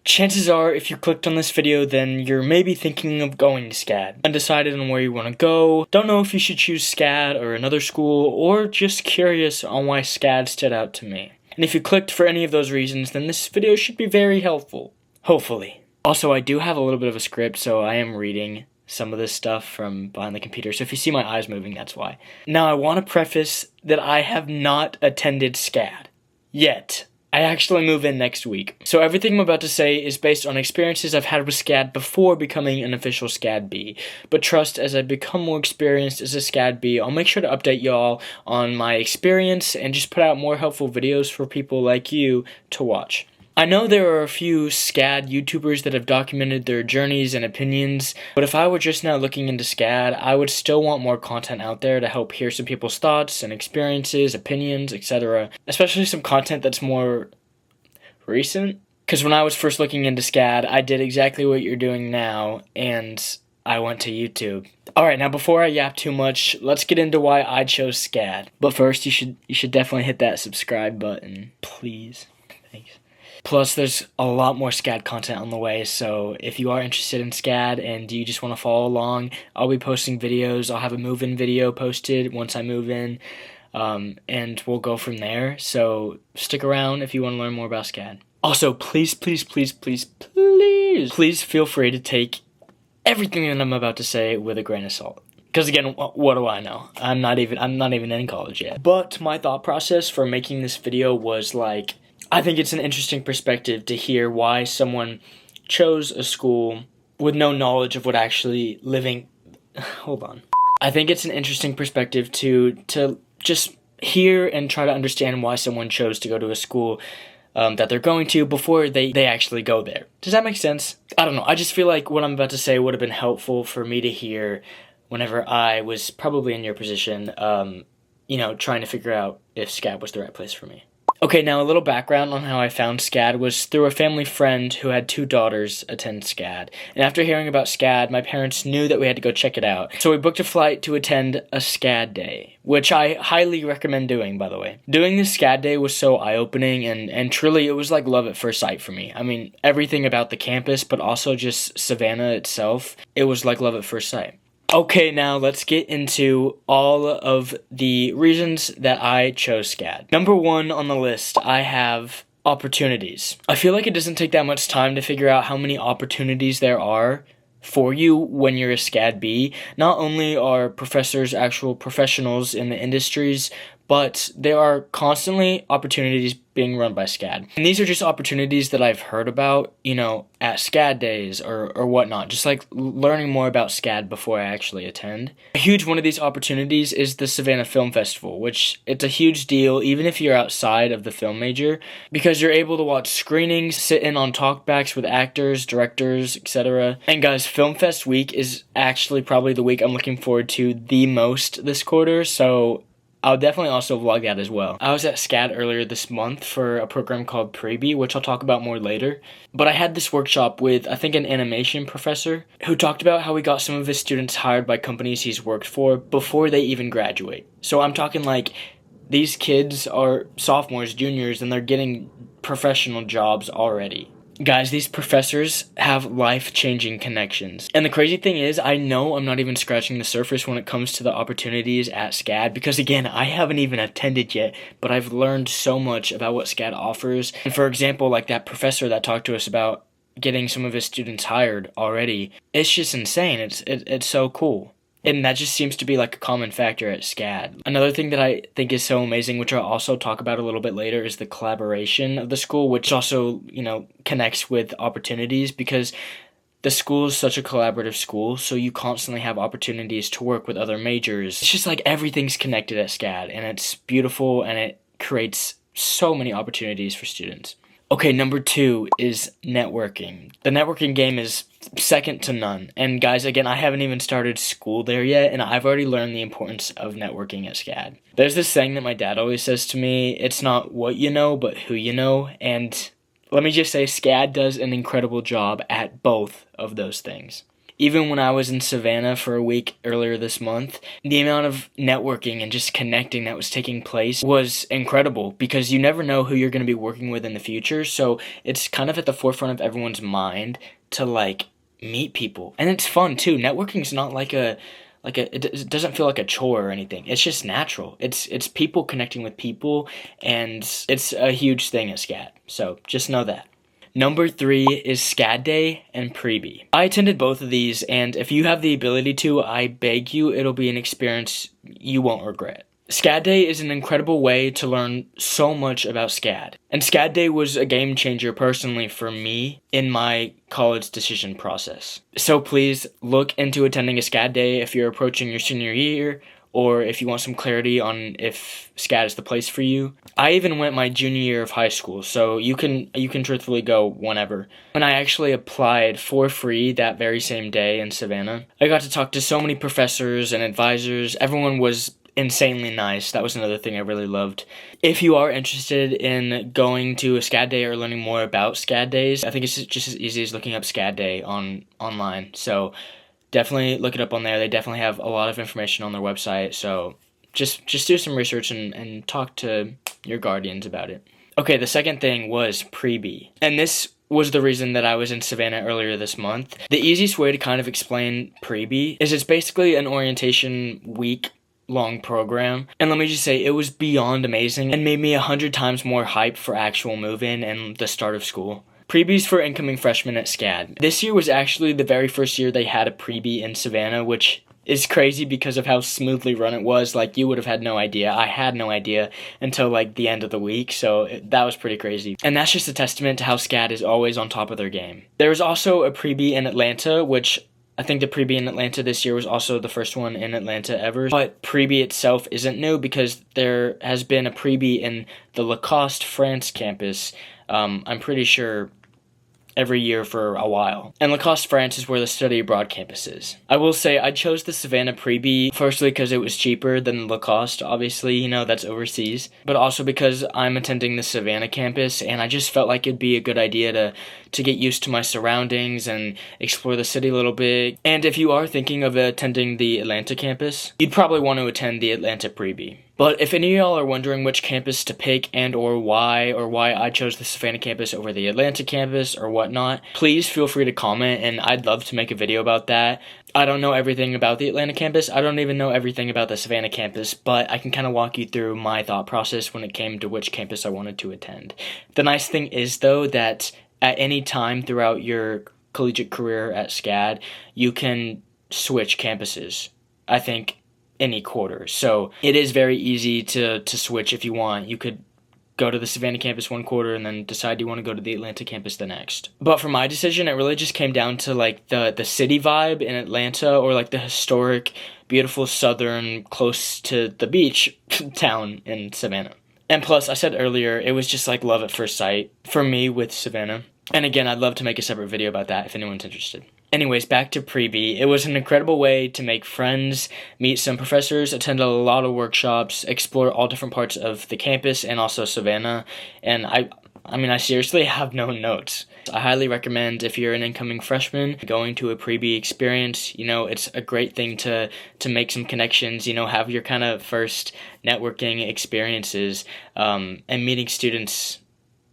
Chances are, if you clicked on this video, then you're maybe thinking of going to SCAD. Undecided on where you want to go, don't know if you should choose SCAD or another school, or just curious on why SCAD stood out to me. And if you clicked for any of those reasons, then this video should be very helpful. Hopefully. Also, I do have a little bit of a script, so I am reading some of this stuff from behind the computer, so if you see my eyes moving, that's why. Now, I want to preface that I have not attended SCAD. Yet. I actually move in next week. So everything I'm about to say is based on experiences I've had with SCAD before becoming an official SCAD B. But trust, as I become more experienced as a SCAD B, I'll make sure to update y'all on my experience and just put out more helpful videos for people like you to watch. I know there are a few SCAD YouTubers that have documented their journeys and opinions, but if I were just now looking into SCAD, I would still want more content out there to help hear some people's thoughts and experiences, opinions, etc. Especially some content that's more recent. Because when I was first looking into SCAD, I did exactly what you're doing now, and I went to YouTube. Alright, now before I yap too much, let's get into why I chose SCAD. But first, you should definitely hit that subscribe button, please. Thanks. Plus, there's a lot more SCAD content on the way, so if you are interested in SCAD and you just want to follow along, I'll be posting videos. I'll have a move-in video posted once I move in, and we'll go from there. So stick around if you want to learn more about SCAD. Also, please feel free to take everything that I'm about to say with a grain of salt. Because again, what do I know? I'm not even in college yet. But my thought process for making this video was like, I think it's an interesting perspective to hear why someone chose a school with no knowledge of what actually living... Hold on. I think it's an interesting perspective to just hear and try to understand why someone chose to go to a school that they're going to before they actually go there. Does that make sense? I don't know. I just feel like what I'm about to say would have been helpful for me to hear whenever I was probably in your position, trying to figure out if SCAD was the right place for me. Okay, now a little background on how I found SCAD was through a family friend who had 2 daughters attend SCAD. And after hearing about SCAD, my parents knew that we had to go check it out. So we booked a flight to attend a SCAD day, which I highly recommend doing, by the way. Doing this SCAD day was so eye-opening, and truly it was like love at first sight for me. I mean, everything about the campus, but also just Savannah itself, it was like love at first sight. Okay, now let's get into all of the reasons that I chose SCAD. Number 1 on the list, I have opportunities. I feel like it doesn't take that much time to figure out how many opportunities there are for you when you're a SCAD B. Not only are professors actual professionals in the industries, but there are constantly opportunities being run by SCAD. And these are just opportunities that I've heard about, at SCAD days or whatnot, just like learning more about SCAD before I actually attend. A huge one of these opportunities is the Savannah Film Festival, which it's a huge deal even if you're outside of the film major, because you're able to watch screenings, sit in on talkbacks with actors, directors, etc. And guys, Film Fest week is actually probably the week I'm looking forward to the most this quarter, so I'll definitely also vlog that as well. I was at SCAD earlier this month for a program called Preview, which I'll talk about more later. But I had this workshop with, I think, an animation professor who talked about how he got some of his students hired by companies he's worked for before they even graduate. So I'm talking like these kids are sophomores, juniors, and they're getting professional jobs already. Guys, these professors have life-changing connections. And the crazy thing is, I know I'm not even scratching the surface when it comes to the opportunities at SCAD, because again, I haven't even attended yet, but I've learned so much about what SCAD offers. And for example, like that professor that talked to us about getting some of his students hired already, it's just insane. It's so cool. And that just seems to be like a common factor at SCAD. Another thing that I think is so amazing, which I'll also talk about a little bit later, is the collaboration of the school, which also, connects with opportunities, because the school is such a collaborative school, so you constantly have opportunities to work with other majors. It's just like everything's connected at SCAD, and it's beautiful, and it creates so many opportunities for students. Okay, number 2 is networking. The networking game is second to none. And guys, again, I haven't even started school there yet, and I've already learned the importance of networking at SCAD. There's this saying that my dad always says to me, it's not what you know, but who you know. And let me just say, SCAD does an incredible job at both of those things. even when I was in Savannah for a week earlier this month, the amount of networking and just connecting that was taking place was incredible, because you never know who you're going to be working with in the future. So it's kind of at the forefront of everyone's mind to like meet people. And it's fun too. Networking's not it doesn't feel like a chore or anything. It's just natural. It's people connecting with people, and it's a huge thing at SCAD. So just know that. Number 3 is SCAD Day and Prebe. I attended both of these, and if you have the ability to, I beg you, it'll be an experience you won't regret. SCAD Day is an incredible way to learn so much about SCAD. And SCAD Day was a game changer personally for me in my college decision process. So please look into attending a SCAD Day if you're approaching your senior year, or if you want some clarity on if SCAD is the place for you. I even went my junior year of high school, so you can truthfully go whenever. And I actually applied for free that very same day in Savannah. I got to talk to so many professors and advisors. Everyone was insanely nice. That was another thing I really loved. If you are interested in going to a SCAD Day or learning more about SCAD Days, I think it's just as easy as looking up SCAD Day online. So definitely look it up on there. They definitely have a lot of information on their website. So just do some research and talk to your guardians about it. Okay, the second thing was Prebe. And this was the reason that I was in Savannah earlier this month. The easiest way to kind of explain Prebe is it's basically an orientation week long program, and let me just say, it was beyond amazing and made me 100 times more hyped for actual move-in and the start of school. Prebe's for incoming freshmen at SCAD. This year was actually the very first year they had a prebe in Savannah, which is crazy because of how smoothly run it was. Like, you would have had no idea. I had no idea until like the end of the week, so that was pretty crazy. And that's just a testament to how SCAD is always on top of their game. There was also a prebe in Atlanta, which I think the prebe in Atlanta this year was also the first one in Atlanta ever. But prebe itself isn't new because there has been a prebe in the Lacoste, France campus, I'm pretty sure, every year for a while. And Lacoste, France is where the study abroad campus is. I will say I chose the Savannah prebe, firstly because it was cheaper than Lacoste, obviously, you know, that's overseas, but also because I'm attending the Savannah campus, and I just felt like it'd be a good idea to get used to my surroundings and explore the city a little bit. And if you are thinking of attending the Atlanta campus, you'd probably want to attend the Atlanta prebe. But if any of y'all are wondering which campus to pick or why I chose the Savannah campus over the Atlanta campus or whatnot, please feel free to comment, and I'd love to make a video about that. I don't know everything about the Atlanta campus. I don't even know everything about the Savannah campus, but I can kind of walk you through my thought process when it came to which campus I wanted to attend. The nice thing is, though, that at any time throughout your collegiate career at SCAD, you can switch campuses, I think, any quarter. So it is very easy to switch if you want. You could go to the Savannah campus one quarter and then decide you want to go to the Atlanta campus the next. But for my decision, it really just came down to like the city vibe in Atlanta, or like the historic, beautiful southern, close to the beach town in Savannah. And plus, I said earlier, it was just like love at first sight for me with Savannah. And again, I'd love to make a separate video about that if anyone's interested. Anyways, back to prebe. It was an incredible way to make friends, meet some professors, attend a lot of workshops, explore all different parts of the campus and also Savannah. And I seriously have no notes. I highly recommend, if you're an incoming freshman, going to a prebe experience. You know, it's a great thing to make some connections, you know, have your kind of first networking experiences, and meeting students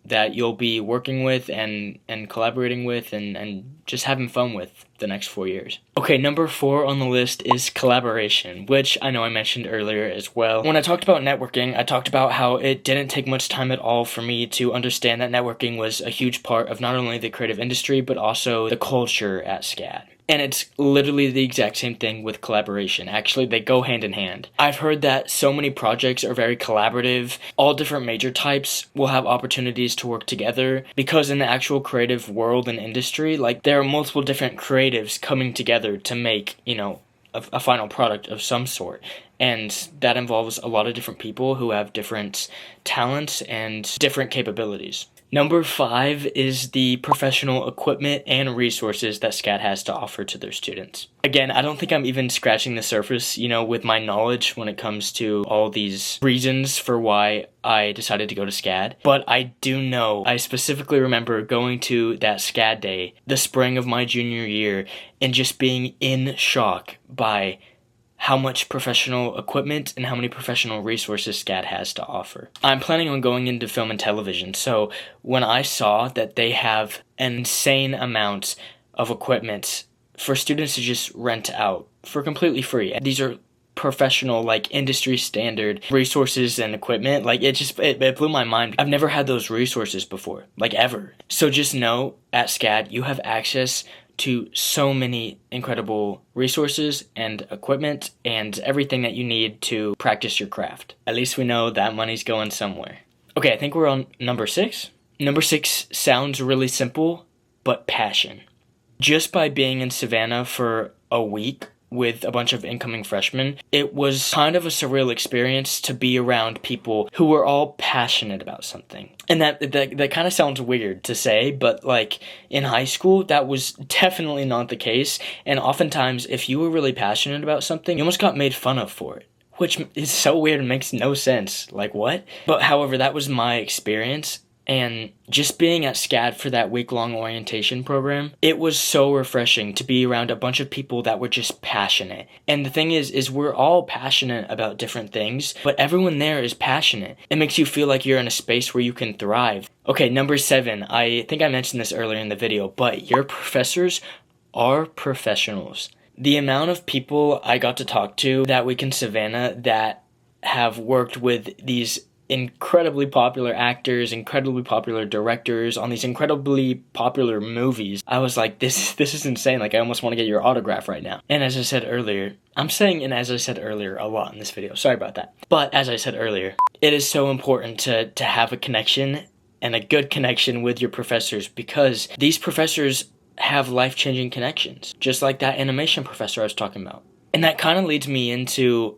that you'll be working with and collaborating with and just having fun with the next 4 years. Okay, number 4 on the list is collaboration, which I know I mentioned earlier as well. When I talked about networking, I talked about how it didn't take much time at all for me to understand that networking was a huge part of not only the creative industry, but also the culture at SCAD. And it's literally the exact same thing with collaboration. Actually, they go hand in hand. I've heard that so many projects are very collaborative. All different major types will have opportunities to work together, because in the actual creative world and industry, like, there are multiple different creatives coming together to make, you know, a final product of some sort. And that involves a lot of different people who have different talents and different capabilities. Number 5 is the professional equipment and resources that SCAD has to offer to their students. Again, I don't think I'm even scratching the surface, with my knowledge when it comes to all these reasons for why I decided to go to SCAD. But I do know, I specifically remember going to that SCAD day, the spring of my junior year, and just being in shock by how much professional equipment and how many professional resources SCAD has to offer. I'm planning on going into film and television, so when I saw that they have an insane amount of equipment for students to just rent out for completely free, these are professional, industry standard resources and equipment, it blew my mind. I've never had those resources before, ever. So just know, at SCAD, you have access to so many incredible resources and equipment and everything that you need to practice your craft. At least we know that money's going somewhere. Okay, I think we're on number 6. Number 6 sounds really simple, but passion. Just by being in Savannah for a week with a bunch of incoming freshmen, it was kind of a surreal experience to be around people who were all passionate about something. And that kind of sounds weird to say, but in high school, that was definitely not the case. And oftentimes, if you were really passionate about something, you almost got made fun of for it, which is so weird and makes no sense. What? But however, that was my experience. And just being at SCAD for that week-long orientation program, it was so refreshing to be around a bunch of people that were just passionate. And the thing is we're all passionate about different things, but everyone there is passionate. It makes you feel like you're in a space where you can thrive. Okay, number 7. I think I mentioned this earlier in the video, but your professors are professionals. The amount of people I got to talk to that week in Savannah that have worked with these incredibly popular actors, incredibly popular directors on these incredibly popular movies, I was like, this is insane. I almost want to get your autograph right now. And as I said earlier, I'm saying "and as I said earlier" a lot in this video. Sorry about that. But as I said earlier, it is so important to have a connection and a good connection with your professors, because these professors have life-changing connections, just like that animation professor I was talking about. And that kind of leads me into,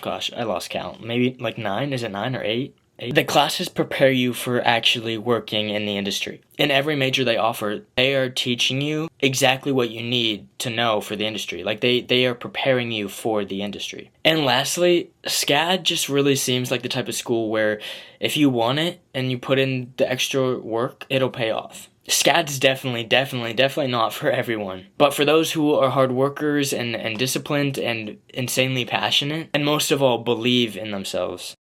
gosh, I lost count. Maybe 9? Is it 9 or 8? The classes prepare you for actually working in the industry. In every major they offer, they are teaching you exactly what you need to know for the industry. They are preparing you for the industry. And lastly, SCAD just really seems like the type of school where if you want it and you put in the extra work, it'll pay off. SCAD's definitely not for everyone. But for those who are hard workers and disciplined and insanely passionate, and most of all, believe in themselves.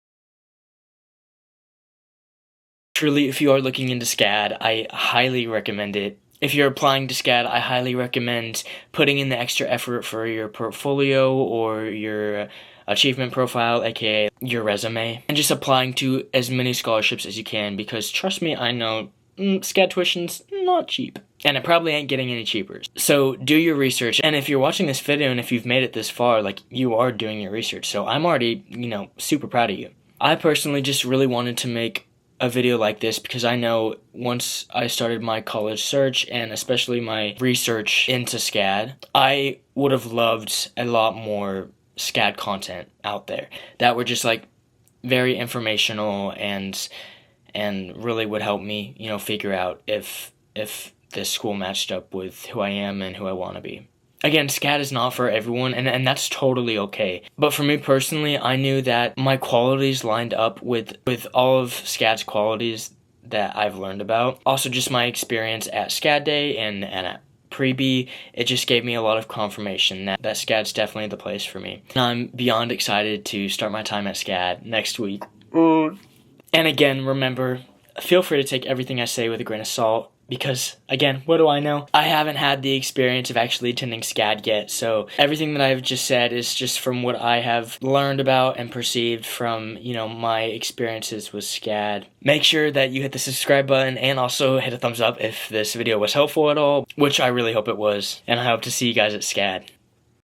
Truly, if you are looking into SCAD, I highly recommend it. If you're applying to SCAD, I highly recommend putting in the extra effort for your portfolio or your achievement profile, aka your resume, and just applying to as many scholarships as you can, because trust me, I know SCAD tuition's not cheap, and it probably ain't getting any cheaper. So do your research, and if you're watching this video and if you've made it this far, you are doing your research, so I'm already, super proud of you. I personally just really wanted to make a video like this because I know once I started my college search and especially my research into SCAD, I would have loved a lot more SCAD content out there that were just very informational and really would help me, figure out if this school matched up with who I am and who I want to be. Again, SCAD is not for everyone, and that's totally okay. But for me personally, I knew that my qualities lined up with all of SCAD's qualities that I've learned about. Also, just my experience at SCAD Day and at Pre-B, it just gave me a lot of confirmation that SCAD's definitely the place for me. And I'm beyond excited to start my time at SCAD next week. And again, remember, feel free to take everything I say with a grain of salt. Because, again, what do I know? I haven't had the experience of actually attending SCAD yet, so everything that I've just said is just from what I have learned about and perceived from, my experiences with SCAD. Make sure that you hit the subscribe button and also hit a thumbs up if this video was helpful at all, which I really hope it was, and I hope to see you guys at SCAD.